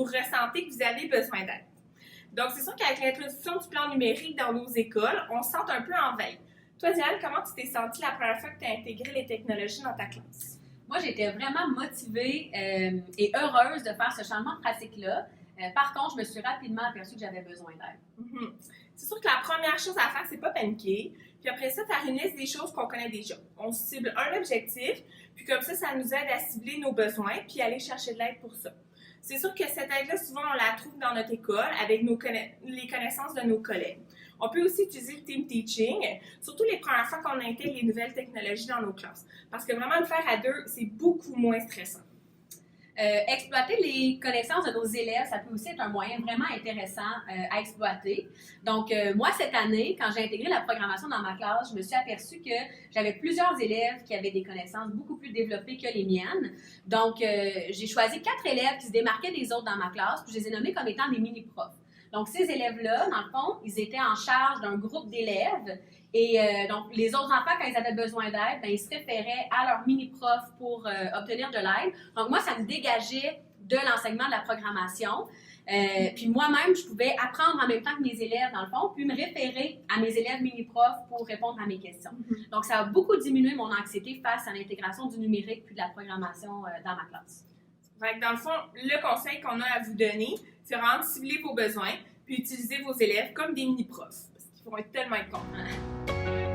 vous ressentez que vous avez besoin d'aide. Donc, c'est sûr qu'avec l'introduction du plan numérique dans nos écoles, on se sent un peu en veille. Toi, Diane, comment tu t'es sentie la première fois que tu as intégré les technologies dans ta classe? Moi, j'étais vraiment motivée et heureuse de faire ce changement de pratique-là. Par contre, je me suis rapidement aperçue que j'avais besoin d'aide. C'est sûr que la première chose à faire, c'est pas paniquer. Puis après ça, faire une liste des choses qu'on connaît déjà. On cible un objectif, puis comme ça nous aide à cibler nos besoins, puis aller chercher de l'aide pour ça. C'est sûr que cette aide-là, souvent, on la trouve dans notre école avec les connaissances de nos collègues. On peut aussi utiliser le team teaching, surtout les premières fois qu'on intègre les nouvelles technologies dans nos classes. Parce que vraiment, le faire à deux, c'est beaucoup moins stressant. Exploiter les connaissances de nos élèves, ça peut aussi être un moyen vraiment intéressant à exploiter. Donc, moi, cette année, quand j'ai intégré la programmation dans ma classe, je me suis aperçue que j'avais plusieurs élèves qui avaient des connaissances beaucoup plus développées que les miennes. Donc, j'ai choisi 4 élèves qui se démarquaient des autres dans ma classe, puis je les ai nommés comme étant des mini-profs. Donc, ces élèves-là, dans le fond, ils étaient en charge d'un groupe d'élèves. Et donc, les autres enfants, quand ils avaient besoin d'aide, ils se référaient à leur mini-prof pour obtenir de l'aide. Donc, moi, ça me dégageait de l'enseignement de la programmation. Puis moi-même, je pouvais apprendre en même temps que mes élèves, dans le fond, puis me référer à mes élèves mini-profs pour répondre à mes questions. Donc, ça a beaucoup diminué mon anxiété face à l'intégration du numérique puis de la programmation dans ma classe. Fait que dans le fond, le conseil qu'on a à vous donner, c'est vraiment de cibler vos besoins puis utiliser vos élèves comme des mini-profs. Parce qu'ils vont tellement être contents.